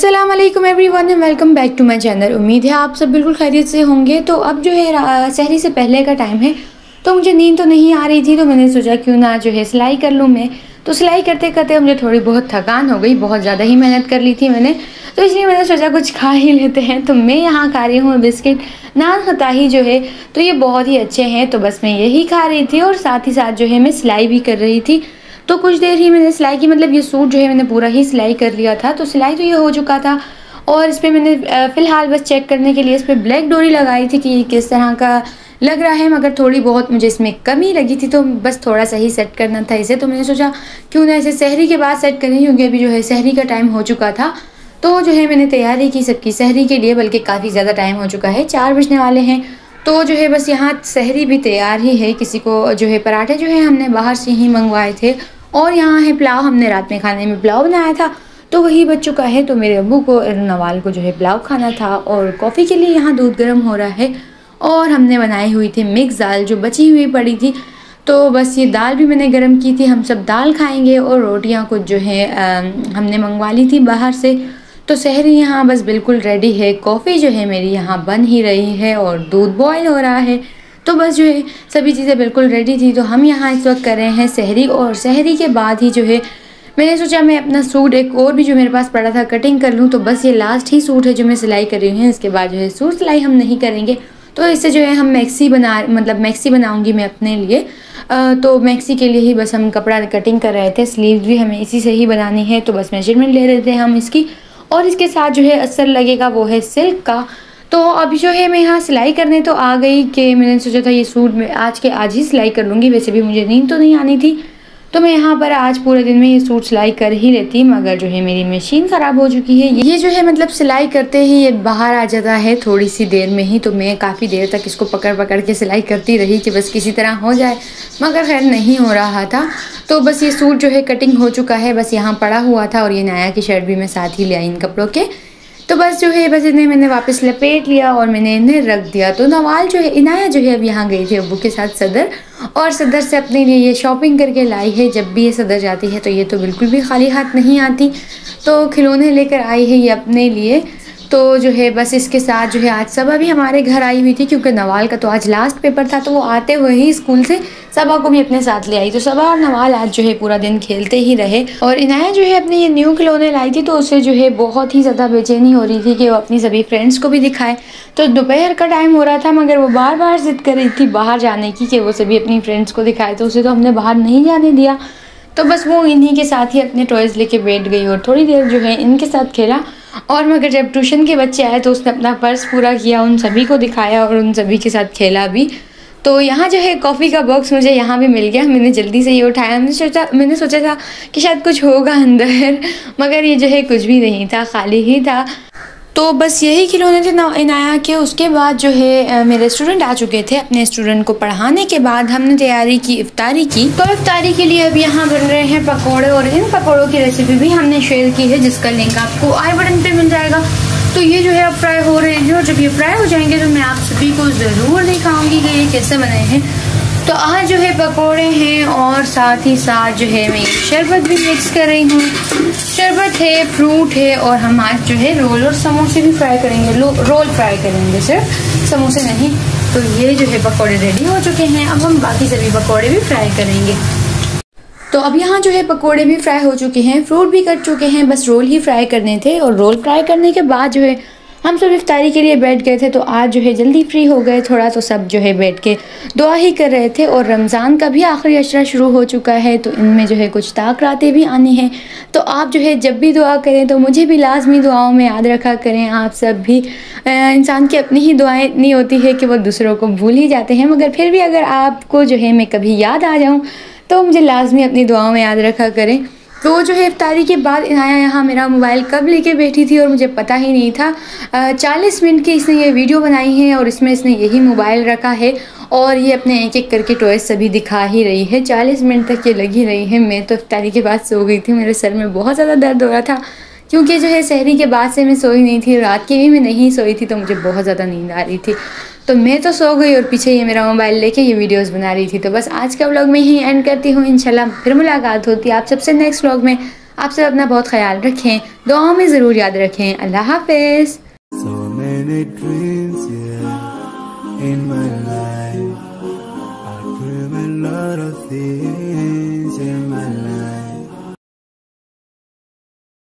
अस्सलाम वालेकुम everyone and welcome back to my channel. उम्मीद है आप सब बिल्कुल खैरियत से होंगे। तो अब जो है सहरी से पहले का टाइम है, तो मुझे नींद तो नहीं आ रही थी, तो मैंने सोचा क्यों ना जो है सिलाई कर लूँ मैं। तो सिलाई करते करते मुझे थोड़ी बहुत थकान हो गई, बहुत ज़्यादा ही मेहनत कर ली थी मैंने, तो इसलिए मैंने सोचा कुछ खा ही लेते हैं। तो मैं यहाँ खा रही हूँ बिस्किट नान खताही जो है, तो ये बहुत ही अच्छे हैं, तो बस मैं यही खा रही थी और साथ ही साथ जो है मैं सिलाई भी कर रही थी। तो कुछ देर ही मैंने सिलाई की, मतलब ये सूट जो है मैंने पूरा ही सिलाई कर लिया था, तो सिलाई तो ये हो चुका था। और इस पर मैंने फ़िलहाल बस चेक करने के लिए इस पर ब्लैक डोरी लगाई थी कि ये किस तरह का लग रहा है, मगर थोड़ी बहुत मुझे इसमें कमी लगी थी, तो बस थोड़ा सा ही सेट करना था इसे। तो मैंने सोचा क्यों ना इसे सहरी के बाद सेट करें, क्योंकि अभी जो है सहरी का टाइम हो चुका था। तो जो है मैंने तैयारी की सबकी सहरी के लिए, बल्कि काफ़ी ज़्यादा टाइम हो चुका है, 4 बजने वाले हैं। तो जो है बस यहाँ सहरी भी तैयार ही है। किसी को जो है पराठे जो है हमने बाहर से ही मंगवाए थे, और यहाँ है पुलाव, हमने रात में खाने में पुलाव बनाया था, तो वही बच चुका है। तो मेरे अब्बू को नवाल को जो है पुलाव खाना था, और कॉफ़ी के लिए यहाँ दूध गर्म हो रहा है। और हमने बनाई हुई थी मिक्स दाल जो बची हुई पड़ी थी, तो बस ये दाल भी मैंने गर्म की थी। हम सब दाल खाएंगे, और रोटियाँ कुछ जो है हमने मंगवा ली थी बाहर से। तो सहरी यहाँ बस बिल्कुल रेडी है। कॉफ़ी जो है मेरी यहाँ बन ही रही है, और दूध बॉयल हो रहा है। तो बस जो है सभी चीज़ें बिल्कुल रेडी थी। तो हम यहाँ इस वक्त कर रहे हैं सहरी, और सहरी के बाद ही जो है मैंने सोचा मैं अपना सूट एक और भी जो मेरे पास पड़ा था कटिंग कर लूँ। तो बस ये लास्ट ही सूट है जो मैं सिलाई कर रही हूँ, इसके बाद जो है सूट सिलाई हम नहीं करेंगे। तो इससे जो है हम मैक्सी बनाऊँगी मैं अपने लिए। तो मैक्सी के लिए ही बस हम कपड़ा कटिंग कर रहे थे, स्लीव्स भी हमें इसी से ही बनानी है। तो बस मेजरमेंट ले रहे थे हम इसकी, और इसके साथ जो है असर लगेगा वो है सिल्क का। तो अभी जो है मैं यहाँ सिलाई करने तो आ गई कि मैंने सोचा था ये सूट मैं आज ही सिलाई कर लूँगी। वैसे भी मुझे नींद तो नहीं आनी थी, तो मैं यहाँ पर आज पूरे दिन में ये सूट सिलाई कर ही लेती, मगर जो है मेरी मशीन ख़राब हो चुकी है। ये जो है मतलब सिलाई करते ही ये बाहर आ जाता है थोड़ी सी देर में ही, तो मैं काफ़ी देर तक इसको पकड़ पकड़ के सिलाई करती रही कि बस किसी तरह हो जाए, मगर खैर नहीं हो रहा था। तो बस ये सूट जो है कटिंग हो चुका है, बस यहाँ पड़ा हुआ था, और ये नाया की शर्ट भी मैं साथ ही ले आई इन कपड़ों के। तो बस जो है बस इन्हें मैंने वापस लपेट लिया और मैंने इन्हें रख दिया। तो नवाल जो है इनाया जो है अब यहाँ गई थी अब्बू के साथ सदर, और सदर से अपने लिए ये शॉपिंग करके लाई है। जब भी ये सदर जाती है तो ये तो बिल्कुल भी खाली हाथ नहीं आती, तो खिलौने लेकर आई है ये अपने लिए। तो जो है बस इसके साथ जो है आज सबा भी हमारे घर आई हुई थी, क्योंकि नवाल का तो आज लास्ट पेपर था, तो वो आते हुए ही स्कूल से सबा को भी अपने साथ ले आई। तो सबा और नवाल आज जो है पूरा दिन खेलते ही रहे, और इनाया जो है अपने ये न्यू खिलौने लाई थी, तो उससे जो है बहुत ही ज़्यादा बेचैनी हो रही थी कि वो अपनी सभी फ्रेंड्स को भी दिखाए। तो दोपहर का टाइम हो रहा था, मगर वो बार बार ज़िद कर रही थी बाहर जाने की कि वो सभी अपनी फ्रेंड्स को दिखाए, तो उसे तो हमने बाहर नहीं जाने दिया। तो बस वो इन्हीं के साथ ही अपने टॉयज़ लेके बैठ गई, और थोड़ी देर जो है इनके साथ खेला। और मगर जब ट्यूशन के बच्चे आए तो उसने अपना पर्स पूरा किया, उन सभी को दिखाया और उन सभी के साथ खेला भी। तो यहाँ जो है कॉफ़ी का बॉक्स मुझे यहाँ भी मिल गया, मैंने जल्दी से ये उठाया। मैंने सोचा था कि शायद कुछ होगा अंदर, मगर ये जो है कुछ भी नहीं था, खाली ही था। तो बस यही खिलौने थे इनाया के। उसके बाद जो है मेरे स्टूडेंट आ चुके थे। अपने स्टूडेंट को पढ़ाने के बाद हमने तैयारी की इफ्तारी की। तो इफ्तारी के लिए अब यहाँ बन रहे हैं पकोड़े, और इन पकोड़ों की रेसिपी भी हमने शेयर की है, जिसका लिंक आपको आई बटन पे मिल जाएगा। तो ये जो है अब फ्राई हो रहे हैं, और जब ये फ्राई हो जाएंगे तो मैं आप सभी को ज़रूर दिखाऊंगी कि ये कैसे बने हैं। तो आज जो है पकोड़े हैं, और साथ ही साथ जो है मैं शरबत भी मिक्स कर रही हूँ। शरबत है, फ्रूट है, और हम आज जो है रोल और समोसे भी फ्राई करेंगे। रोल फ्राई करेंगे, सिर्फ समोसे नहीं। तो ये जो है पकोड़े रेडी हो चुके हैं, अब हम बाकी सभी पकोड़े भी फ्राई करेंगे। तो अब यहाँ जो है पकोड़े भी फ्राई हो चुके हैं, फ्रूट भी कट चुके हैं, बस रोल ही फ्राई करने थे। और रोल फ्राई करने के बाद जो है हम सब इफ्तारी के लिए बैठ गए थे। तो आज जो है जल्दी फ्री हो गए थोड़ा, तो सब जो है बैठ के दुआ ही कर रहे थे। और रमज़ान का भी आखिरी अशरा शुरू हो चुका है, तो इनमें जो है कुछ ताक़रातें भी आनी हैं। तो आप जो है जब भी दुआ करें तो मुझे भी लाजमी दुआओं में याद रखा करें। आप सब भी, इंसान की अपनी ही दुआएं इतनी होती है कि वो दूसरों को भूल ही जाते हैं, मगर फिर भी अगर आपको जो है मैं कभी याद आ जाऊँ तो मुझे लाजमी अपनी दुआओं में याद रखा करें। तो जो है इफ्तारी के बाद इनाया यहाँ मेरा मोबाइल कब लेके बैठी थी और मुझे पता ही नहीं था। 40 मिनट की इसने ये वीडियो बनाई है, और इसमें इसने यही मोबाइल रखा है, और ये अपने एक एक करके टॉयज़ सभी दिखा ही रही है। 40 मिनट तक ये लगी रही है। मैं तो इफ्तारी के बाद सो गई थी, मेरे सर में बहुत ज़्यादा दर्द हो रहा था, क्योंकि जो है सहरी के बाद से मैं सोई नहीं थी, रात की भी मैं नहीं सोई थी, तो मुझे बहुत ज़्यादा नींद आ रही थी। तो मैं तो सो गई, और पीछे ये मेरा मोबाइल लेके ये वीडियोस बना रही थी। तो बस आज का व्लॉग में ही एंड करती हूँ। इंशाल्लाह फिर मुलाकात होती है आप सबसे नेक्स्ट व्लॉग में। आप सब अपना बहुत ख्याल रखें, दुआओं में ज़रूर याद रखें। अल्लाह हाफिज़। So many dreams, yeah, in my life. I dream a lot of things.